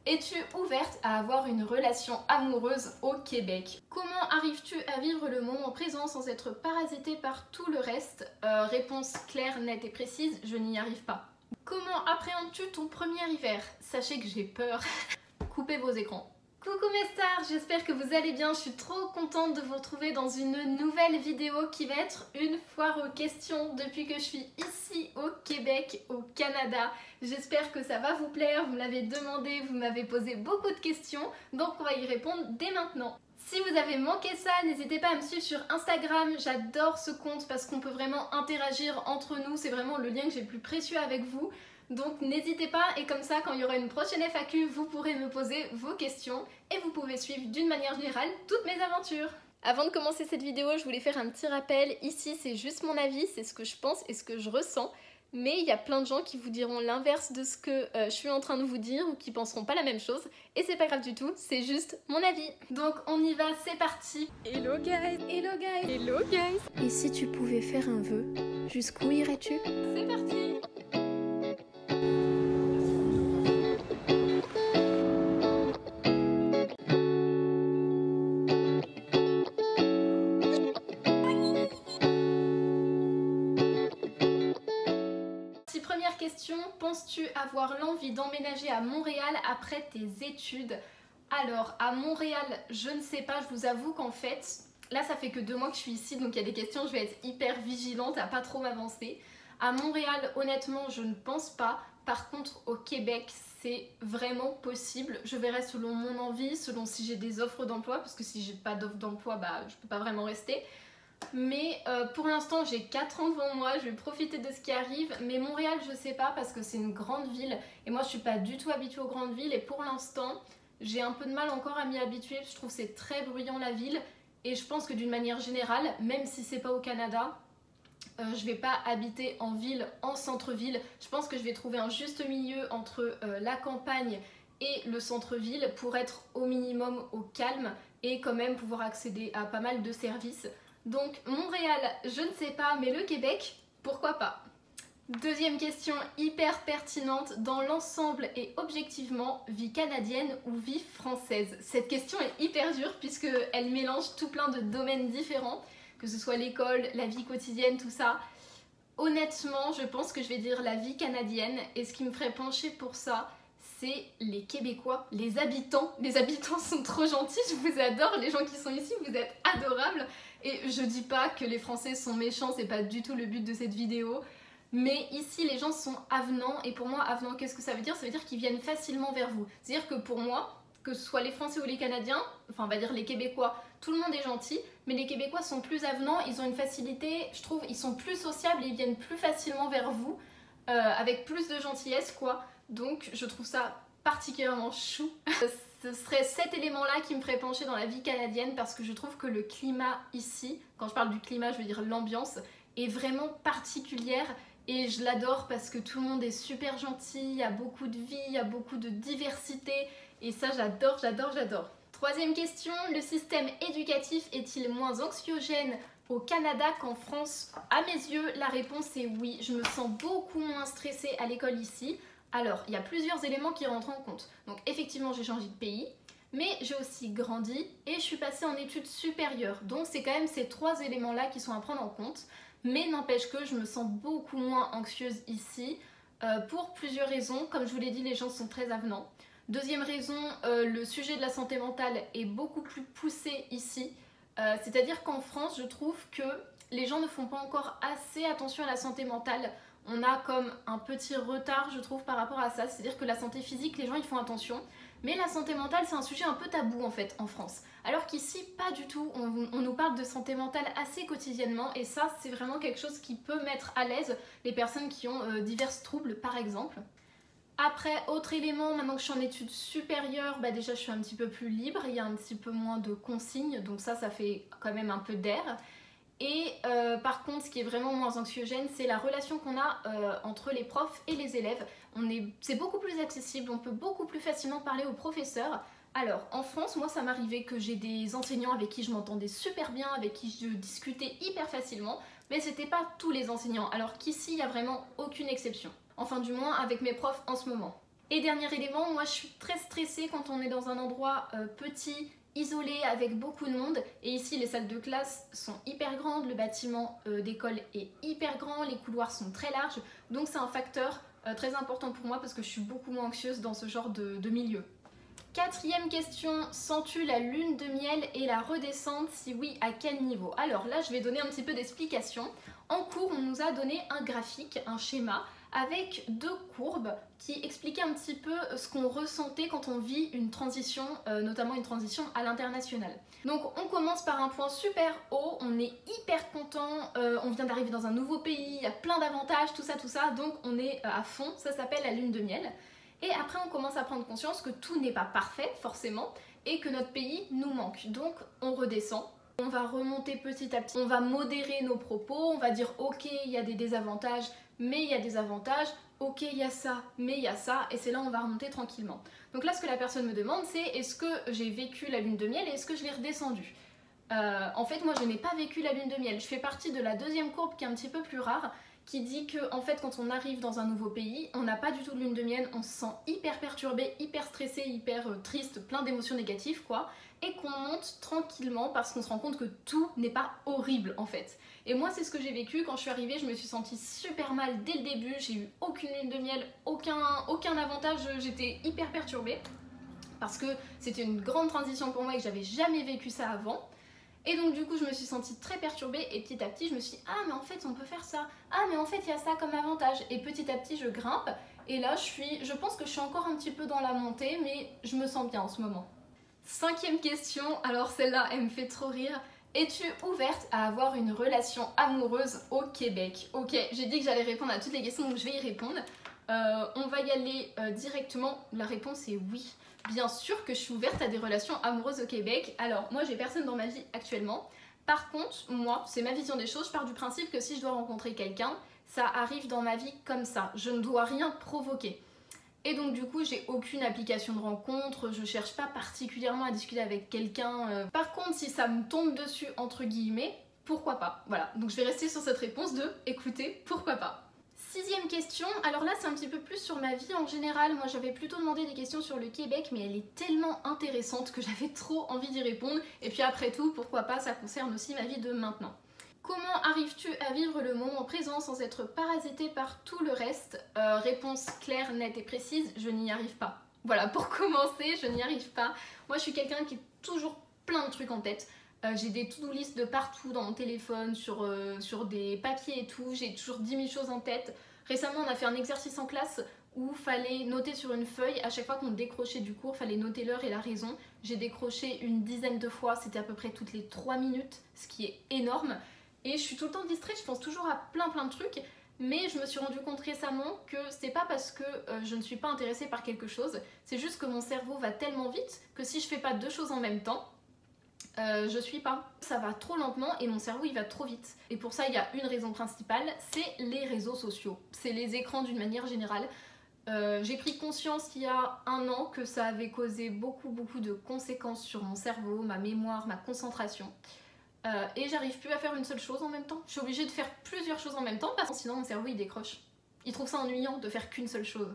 Es-tu ouverte à avoir une relation amoureuse au Québec? Comment arrives-tu à vivre le moment présent sans être parasité par tout le reste? Réponse claire, nette et précise, je n'y arrive pas. Comment appréhendes-tu ton premier hiver? Sachez que j'ai peur. Coupez vos écrans. Coucou mes stars, j'espère que vous allez bien, je suis trop contente de vous retrouver dans une nouvelle vidéo qui va être une foire aux questions depuis que je suis ici au Québec, au Canada. J'espère que ça va vous plaire, vous me l'avez demandé, vous m'avez posé beaucoup de questions, donc on va y répondre dès maintenant. Si vous avez manqué ça, n'hésitez pas à me suivre sur Instagram, j'adore ce compte parce qu'on peut vraiment interagir entre nous, c'est vraiment le lien que j'ai le plus précieux avec vous. Donc n'hésitez pas et comme ça quand il y aura une prochaine FAQ, vous pourrez me poser vos questions et vous pouvez suivre d'une manière générale toutes mes aventures. Avant de commencer cette vidéo, je voulais faire un petit rappel. Ici c'est juste mon avis, c'est ce que je pense et ce que je ressens. Mais il y a plein de gens qui vous diront l'inverse de ce que je suis en train de vous dire ou qui penseront pas la même chose. Et c'est pas grave du tout, c'est juste mon avis. Donc on y va, c'est parti. Hello guys! Hello guys! Hello guys! Et si tu pouvais faire un vœu, jusqu'où irais-tu? C'est parti! Première question, penses-tu avoir l'envie d'emménager à Montréal après tes études? Alors, à Montréal, je ne sais pas, je vous avoue qu'en fait, là ça fait que 2 mois que je suis ici, donc il y a des questions, je vais être hyper vigilante à pas trop m'avancer. À Montréal, honnêtement, je ne pense pas. Par contre, au Québec, c'est vraiment possible. Je verrai selon mon envie, selon si j'ai des offres d'emploi, parce que si j'ai pas d'offres d'emploi, bah je peux pas vraiment rester. Mais pour l'instant j'ai 4 ans devant moi, je vais profiter de ce qui arrive. Mais Montréal je sais pas parce que c'est une grande ville et moi je suis pas du tout habituée aux grandes villes. Et pour l'instant j'ai un peu de mal encore à m'y habituer. Je trouve que c'est très bruyant la ville. Et je pense que d'une manière générale, même si c'est pas au Canada, je vais pas habiter en ville, en centre-ville. Je pense que je vais trouver un juste milieu entre la campagne et le centre-ville pour être au minimum au calme et quand même pouvoir accéder à pas mal de services. Donc Montréal, je ne sais pas, mais le Québec, pourquoi pas? Deuxième question hyper pertinente, dans l'ensemble et objectivement, vie canadienne ou vie française? Cette question est hyper dure puisqu'elle mélange tout plein de domaines différents, que ce soit l'école, la vie quotidienne, tout ça. Honnêtement, je pense que je vais dire la vie canadienne et ce qui me ferait pencher pour ça, c'est les Québécois, les habitants. Les habitants sont trop gentils, je vous adore, les gens qui sont ici, vous êtes adorables. Et je dis pas que les Français sont méchants, c'est pas du tout le but de cette vidéo. Mais ici, les gens sont avenants. Et pour moi, avenant, qu'est-ce que ça veut dire? Ça veut dire qu'ils viennent facilement vers vous. C'est-à-dire que pour moi, que ce soit les Français ou les Canadiens, enfin on va dire les Québécois, tout le monde est gentil. Mais les Québécois sont plus avenants, ils ont une facilité, je trouve, ils sont plus sociables et ils viennent plus facilement vers vous. Avec plus de gentillesse, quoi. Donc je trouve ça particulièrement chou. Ce serait cet élément-là qui me ferait pencher dans la vie canadienne parce que je trouve que le climat ici, quand je parle du climat, je veux dire l'ambiance, est vraiment particulière et je l'adore parce que tout le monde est super gentil, il y a beaucoup de vie, il y a beaucoup de diversité et ça j'adore, j'adore, j'adore. Troisième question, le système éducatif est-il moins anxiogène au Canada qu'en France? À mes yeux, la réponse est oui. Je me sens beaucoup moins stressée à l'école ici. Alors, il y a plusieurs éléments qui rentrent en compte. Donc effectivement, j'ai changé de pays, mais j'ai aussi grandi et je suis passée en études supérieures. Donc c'est quand même ces 3 éléments-là qui sont à prendre en compte. Mais n'empêche que je me sens beaucoup moins anxieuse ici pour plusieurs raisons. Comme je vous l'ai dit, les gens sont très avenants. Deuxième raison, le sujet de la santé mentale est beaucoup plus poussé ici. C'est-à-dire qu'en France, je trouve que les gens ne font pas encore assez attention à la santé mentale. On a comme un petit retard, je trouve, par rapport à ça. C'est-à-dire que la santé physique, les gens, ils font attention. Mais la santé mentale, c'est un sujet un peu tabou, en fait, en France. Alors qu'ici, pas du tout. On nous parle de santé mentale assez quotidiennement. Et ça, c'est vraiment quelque chose qui peut mettre à l'aise les personnes qui ont divers troubles, par exemple. Après, autre élément, maintenant que je suis en études supérieures, bah déjà, je suis un petit peu plus libre. Il y a un petit peu moins de consignes. Donc ça fait quand même un peu d'air. Et par contre, ce qui est vraiment moins anxiogène, c'est la relation qu'on a entre les profs et les élèves. C'est beaucoup plus accessible, on peut beaucoup plus facilement parler aux professeurs. Alors, en France, moi, ça m'arrivait que j'ai des enseignants avec qui je m'entendais super bien, avec qui je discutais hyper facilement, mais c'était pas tous les enseignants, alors qu'ici, il n'y a vraiment aucune exception. Enfin, du moins, avec mes profs en ce moment. Et dernier élément, moi je suis très stressée quand on est dans un endroit petit, isolé, avec beaucoup de monde. Et ici les salles de classe sont hyper grandes, le bâtiment d'école est hyper grand, les couloirs sont très larges. Donc c'est un facteur très important pour moi parce que je suis beaucoup moins anxieuse dans ce genre de milieu. Quatrième question, sens-tu la lune de miel et la redescente? Si oui, à quel niveau? Alors là, je vais donner un petit peu d'explication. En cours, on nous a donné un graphique, un schéma, avec 2 courbes qui expliquaient un petit peu ce qu'on ressentait quand on vit une transition, notamment une transition à l'international. Donc on commence par un point super haut, on est hyper content, on vient d'arriver dans un nouveau pays, il y a plein d'avantages, tout ça, donc on est à fond, ça s'appelle la lune de miel. Et après on commence à prendre conscience que tout n'est pas parfait forcément et que notre pays nous manque. Donc on redescend, on va remonter petit à petit, on va modérer nos propos, on va dire ok il y a des désavantages mais il y a des avantages, ok il y a ça mais il y a ça, et c'est là on va remonter tranquillement. Donc là ce que la personne me demande c'est est-ce que j'ai vécu la lune de miel et est-ce que je l'ai redescendue? En fait moi je n'ai pas vécu la lune de miel, je fais partie de la deuxième courbe qui est un petit peu plus rare, qui dit que en fait quand on arrive dans un nouveau pays, on n'a pas du tout de lune de miel, on se sent hyper perturbé, hyper stressé, hyper triste, plein d'émotions négatives quoi, et qu'on monte tranquillement parce qu'on se rend compte que tout n'est pas horrible en fait. Et moi c'est ce que j'ai vécu, quand je suis arrivée je me suis sentie super mal dès le début, j'ai eu aucune lune de miel, aucun avantage, j'étais hyper perturbée parce que c'était une grande transition pour moi et que j'avais jamais vécu ça avant. Et donc du coup je me suis sentie très perturbée et petit à petit je me suis dit ah mais en fait on peut faire ça, ah mais en fait il y a ça comme avantage, et petit à petit je grimpe et là je pense que je suis encore un petit peu dans la montée mais je me sens bien en ce moment. Cinquième question, alors celle-là elle me fait trop rire. Es-tu ouverte à avoir une relation amoureuse au Québec? Ok, j'ai dit que j'allais répondre à toutes les questions donc je vais y répondre. On va y aller directement, la réponse est oui. Bien sûr que je suis ouverte à des relations amoureuses au Québec. Alors moi j'ai personne dans ma vie actuellement. Par contre, moi, c'est ma vision des choses, je pars du principe que si je dois rencontrer quelqu'un, ça arrive dans ma vie comme ça. Je ne dois rien provoquer. Et donc du coup j'ai aucune application de rencontre, je cherche pas particulièrement à discuter avec quelqu'un. Par contre si ça me tombe dessus entre guillemets, pourquoi pas? Voilà, donc je vais rester sur cette réponse de écoutez, pourquoi pas? Sixième question, alors là c'est un petit peu plus sur ma vie en général, moi j'avais plutôt demandé des questions sur le Québec mais elle est tellement intéressante que j'avais trop envie d'y répondre, et puis après tout, pourquoi pas, ça concerne aussi ma vie de maintenant. Comment arrives-tu à vivre le moment présent sans être parasité par tout le reste? Réponse claire, nette et précise, je n'y arrive pas. Voilà, pour commencer, je n'y arrive pas. Moi je suis quelqu'un qui a toujours plein de trucs en tête. J'ai des to-do list de partout dans mon téléphone, sur des papiers et tout, j'ai toujours 10 000 choses en tête. Récemment on a fait un exercice en classe où fallait noter sur une feuille, à chaque fois qu'on décrochait du cours, fallait noter l'heure et la raison. J'ai décroché une dizaine de fois, c'était à peu près toutes les 3 minutes, ce qui est énorme. Et je suis tout le temps distraite, je pense toujours à plein de trucs, mais je me suis rendu compte récemment que c'est pas parce que je ne suis pas intéressée par quelque chose, c'est juste que mon cerveau va tellement vite que si je fais pas 2 choses en même temps, je suis pas. Ça va trop lentement et mon cerveau il va trop vite. Et pour ça il y a une raison principale, c'est les réseaux sociaux, c'est les écrans d'une manière générale. J'ai pris conscience il y a 1 an que ça avait causé beaucoup de conséquences sur mon cerveau, ma mémoire, ma concentration. Et j'arrive plus à faire une seule chose en même temps. Je suis obligée de faire plusieurs choses en même temps parce que sinon mon cerveau il décroche. Il trouve ça ennuyant de faire qu'une seule chose.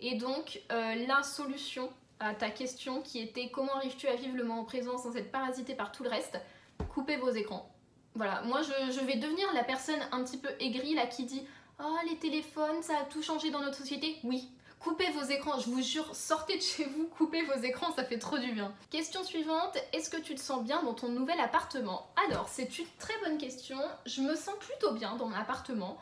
Et donc la solution à ta question qui était comment arrives-tu à vivre le moment présent sans être parasité par tout le reste, coupez vos écrans. Voilà, moi je vais devenir la personne un petit peu aigrie là qui dit oh les téléphones ça a tout changé dans notre société. Oui. Coupez vos écrans, je vous jure, sortez de chez vous, coupez vos écrans, ça fait trop du bien. Question suivante, est-ce que tu te sens bien dans ton nouvel appartement? Alors, c'est une très bonne question, je me sens plutôt bien dans mon appartement.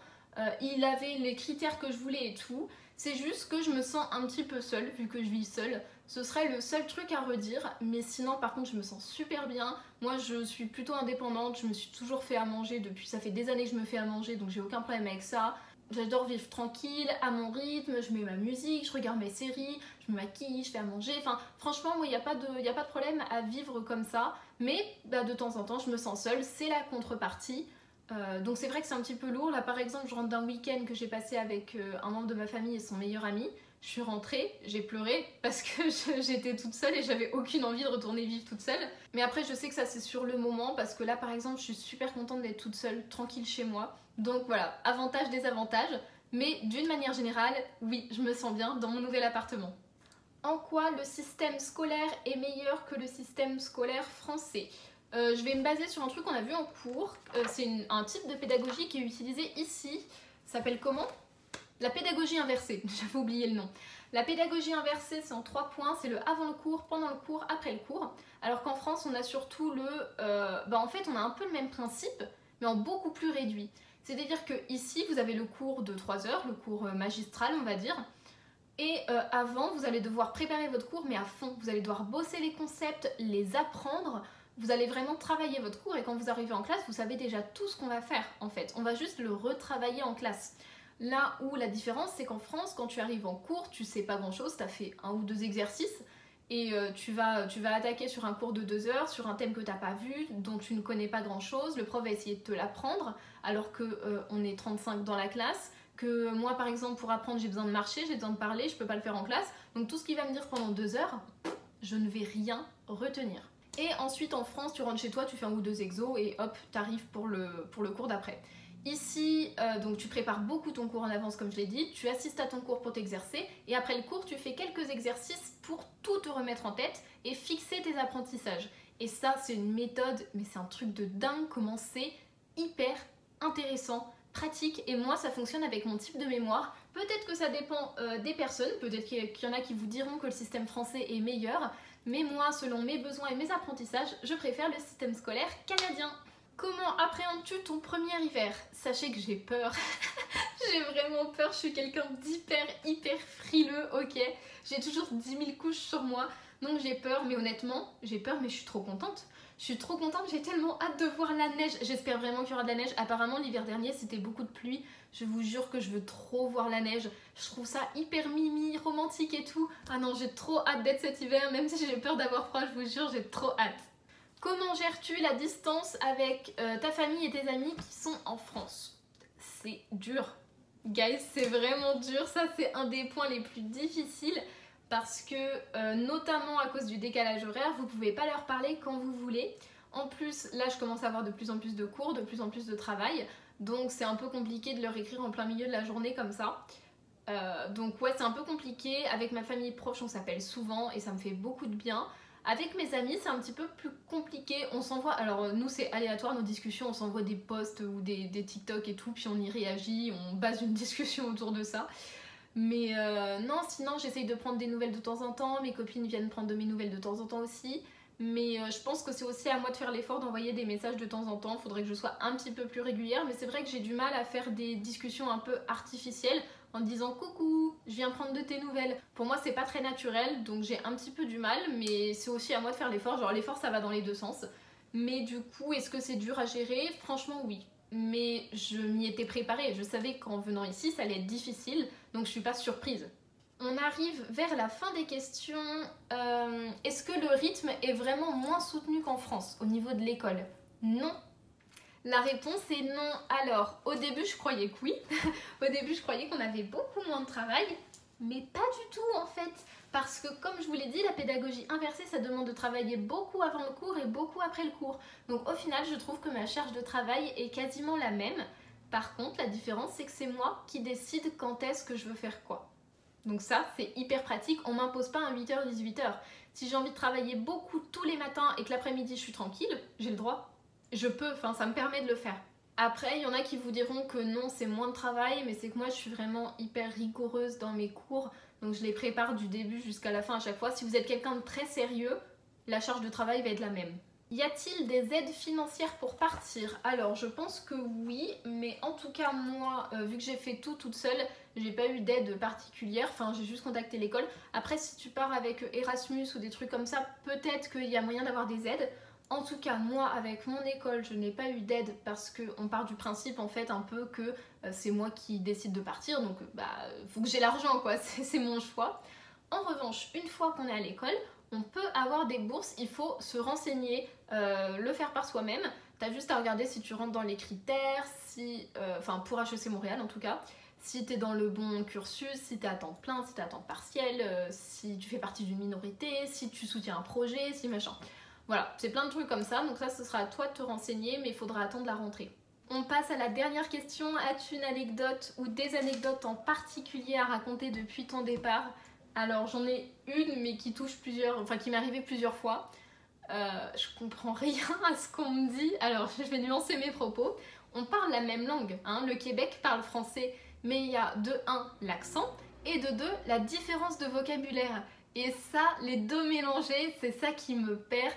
Il avait les critères que je voulais et tout, c'est juste que je me sens un petit peu seule, vu que je vis seule. Ce serait le seul truc à redire, mais sinon par contre je me sens super bien. Moi je suis plutôt indépendante, je me suis toujours fait à manger, depuis ça fait des années que je me fais à manger, donc j'ai aucun problème avec ça. J'adore vivre tranquille, à mon rythme, je mets ma musique, je regarde mes séries, je me maquille, je fais à manger. Enfin, franchement, moi, il n'y a pas de problème à vivre comme ça. Mais de temps en temps, je me sens seule, c'est la contrepartie. Donc c'est vrai que c'est un petit peu lourd. Là, par exemple, je rentre d'un week-end que j'ai passé avec un membre de ma famille et son meilleur ami. Je suis rentrée, j'ai pleuré parce que j'étais toute seule et j'avais aucune envie de retourner vivre toute seule. Mais après, je sais que ça, c'est sur le moment parce que là, par exemple, je suis super contente d'être toute seule, tranquille chez moi. Donc voilà, avantages, désavantages, mais d'une manière générale, oui, je me sens bien dans mon nouvel appartement. En quoi le système scolaire est meilleur que le système scolaire français? Je vais me baser sur un truc qu'on a vu en cours. C'est un type de pédagogie qui est utilisé ici. Ça s'appelle comment? La pédagogie inversée. J'avais oublié le nom. La pédagogie inversée, c'est en 3 points. C'est le avant le cours, pendant le cours, après le cours. Alors qu'en France, on a surtout le... en fait, on a un peu le même principe, mais en beaucoup plus réduit. C'est-à-dire que ici, vous avez le cours de 3 heures, le cours magistral, on va dire. Et avant, vous allez devoir préparer votre cours, mais à fond. Vous allez devoir bosser les concepts, les apprendre. Vous allez vraiment travailler votre cours et quand vous arrivez en classe, vous savez déjà tout ce qu'on va faire en fait. On va juste le retravailler en classe. Là où la différence, c'est qu'en France, quand tu arrives en cours, tu sais pas grand-chose, tu as fait 1 ou 2 exercices et tu vas attaquer sur un cours de 2 heures, sur un thème que tu n'as pas vu, dont tu ne connais pas grand-chose. Le prof va essayer de te l'apprendre alors qu'on est 35 dans la classe. Que moi par exemple pour apprendre j'ai besoin de marcher, j'ai besoin de parler, je peux pas le faire en classe. Donc tout ce qu'il va me dire pendant 2 heures, je ne vais rien retenir. Et ensuite en France, tu rentres chez toi, tu fais 1 ou 2 exos et hop, t'arrives pour le cours d'après. Ici, donc tu prépares beaucoup ton cours en avance comme je l'ai dit, tu assistes à ton cours pour t'exercer et après le cours, tu fais quelques exercices pour tout te remettre en tête et fixer tes apprentissages. Et ça, c'est une méthode, mais c'est un truc de dingue comment c'est hyper intéressant, pratique et moi ça fonctionne avec mon type de mémoire. Peut-être que ça dépend des personnes, peut-être qu'il y en a qui vous diront que le système français est meilleur, mais moi selon mes besoins et mes apprentissages, je préfère le système scolaire canadien. Comment appréhendes-tu ton premier hiver? Sachez que j'ai peur, j'ai vraiment peur, je suis quelqu'un hyper frileux, ok? J'ai toujours 10 000 couches sur moi, donc j'ai peur, mais honnêtement, j'ai peur mais je suis trop contente. Je suis trop contente, j'ai tellement hâte de voir la neige. J'espère vraiment qu'il y aura de la neige. Apparemment, l'hiver dernier, c'était beaucoup de pluie. Je vous jure que je veux trop voir la neige. Je trouve ça hyper mimi, romantique et tout. Ah non, j'ai trop hâte d'être cet hiver, même si j'ai peur d'avoir froid, je vous jure, j'ai trop hâte. Comment gères-tu la distance avec ta famille et tes amis qui sont en France? C'est dur. Guys, c'est vraiment dur. Ça, c'est un des points les plus difficiles. Parce que, notamment à cause du décalage horaire, vous ne pouvez pas leur parler quand vous voulez. En plus, là, je commence à avoir de plus en plus de cours, de plus en plus de travail. Donc, c'est un peu compliqué de leur écrire en plein milieu de la journée comme ça. Donc, ouais, c'est un peu compliqué. Avec ma famille proche, on s'appelle souvent et ça me fait beaucoup de bien. Avec mes amis, c'est un petit peu plus compliqué. On s'envoie... Alors, nous, c'est aléatoire, nos discussions. On s'envoie des posts ou des TikTok et tout. Puis on y réagit, on base une discussion autour de ça. Mais non, sinon j'essaye de prendre des nouvelles de temps en temps, mes copines viennent prendre de mes nouvelles de temps en temps aussi. Mais je pense que c'est aussi à moi de faire l'effort d'envoyer des messages de temps en temps, il faudrait que je sois un petit peu plus régulière. Mais c'est vrai que j'ai du mal à faire des discussions un peu artificielles en disant coucou, je viens prendre de tes nouvelles. Pour moi c'est pas très naturel, donc j'ai un petit peu du mal, mais c'est aussi à moi de faire l'effort, genre l'effort ça va dans les deux sens. Mais du coup, est-ce que c'est dur à gérer? Franchement oui. Mais je m'y étais préparée, je savais qu'en venant ici ça allait être difficile, donc je suis pas surprise. On arrive vers la fin des questions. Est-ce que le rythme est vraiment moins soutenu qu'en France au niveau de l'école? Non. La réponse est non. Alors, au début je croyais que oui, au début je croyais qu'on avait beaucoup moins de travail, mais pas du tout en fait. Parce que comme je vous l'ai dit, la pédagogie inversée, ça demande de travailler beaucoup avant le cours et beaucoup après le cours. Donc au final, je trouve que ma charge de travail est quasiment la même. Par contre, la différence, c'est que c'est moi qui décide quand est-ce que je veux faire quoi. Donc ça, c'est hyper pratique. On m'impose pas un 8h, 18h. Si j'ai envie de travailler beaucoup tous les matins et que l'après-midi, je suis tranquille, j'ai le droit. Je peux, enfin, ça me permet de le faire. Après, il y en a qui vous diront que non, c'est moins de travail, mais c'est que moi, je suis vraiment hyper rigoureuse dans mes cours. Donc je les prépare du début jusqu'à la fin à chaque fois. Si vous êtes quelqu'un de très sérieux, la charge de travail va être la même. Y a-t-il des aides financières pour partir? Alors je pense que oui, mais en tout cas moi, vu que j'ai fait tout toute seule, j'ai pas eu d'aide particulière, enfin j'ai juste contacté l'école. Après si tu pars avec Erasmus ou des trucs comme ça, peut-être qu'il y a moyen d'avoir des aides. En tout cas, moi, avec mon école, je n'ai pas eu d'aide parce qu'on part du principe, en fait, un peu que c'est moi qui décide de partir. Donc, faut que j'ai l'argent, quoi. C'est mon choix. En revanche, une fois qu'on est à l'école, on peut avoir des bourses. Il faut se renseigner, le faire par soi-même. Tu as juste à regarder si tu rentres dans les critères, pour HEC Montréal, en tout cas. Si tu es dans le bon cursus, si tu es à temps plein, si tu es à temps partiel, si tu fais partie d'une minorité, si tu soutiens un projet, si machin... Voilà, c'est plein de trucs comme ça, donc ça ce sera à toi de te renseigner, mais il faudra attendre la rentrée. On passe à la dernière question. As-tu une anecdote ou des anecdotes en particulier à raconter depuis ton départ? Alors j'en ai une mais qui touche plusieurs, enfin qui m'est arrivée plusieurs fois. Je comprends rien à ce qu'on me dit. Alors je vais nuancer mes propos. On parle la même langue, hein. Le Québec parle français, mais il y a de 1 l'accent et de 2 la différence de vocabulaire. Et ça, les deux mélangés, c'est ça qui me perd.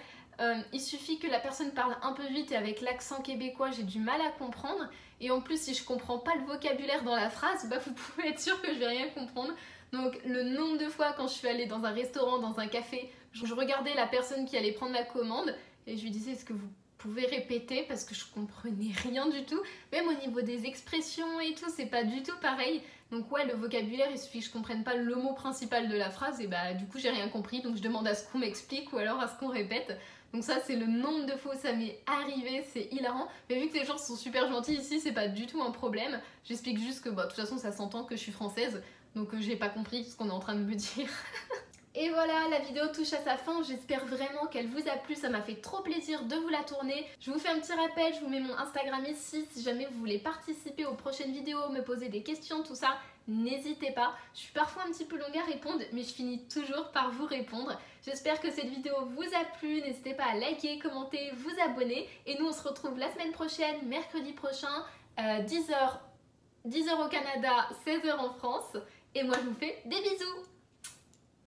Il suffit que la personne parle un peu vite et avec l'accent québécois, j'ai du mal à comprendre. Et en plus, si je comprends pas le vocabulaire dans la phrase, bah vous pouvez être sûr que je vais rien comprendre. Donc le nombre de fois quand je suis allée dans un restaurant, dans un café, je regardais la personne qui allait prendre la commande et je lui disais est-ce que vous pouvez répéter parce que je comprenais rien du tout. Même au niveau des expressions et tout, c'est pas du tout pareil. Donc ouais, le vocabulaire, il suffit que je comprenne pas le mot principal de la phrase et bah du coup j'ai rien compris. Donc je demande à ce qu'on m'explique ou alors à ce qu'on répète. Donc ça c'est le nombre de fois où ça m'est arrivé, c'est hilarant. Mais vu que les gens sont super gentils ici, c'est pas du tout un problème. J'explique juste que bah, de toute façon ça s'entend que je suis française. Donc j'ai pas compris ce qu'on est en train de me dire. Et voilà, la vidéo touche à sa fin, j'espère vraiment qu'elle vous a plu, ça m'a fait trop plaisir de vous la tourner. Je vous fais un petit rappel, je vous mets mon Instagram ici, si jamais vous voulez participer aux prochaines vidéos, me poser des questions, tout ça, n'hésitez pas. Je suis parfois un petit peu longue à répondre, mais je finis toujours par vous répondre. J'espère que cette vidéo vous a plu, n'hésitez pas à liker, commenter, vous abonner. Et nous on se retrouve la semaine prochaine, mercredi prochain, 10h au Canada, 16h en France. Et moi je vous fais des bisous.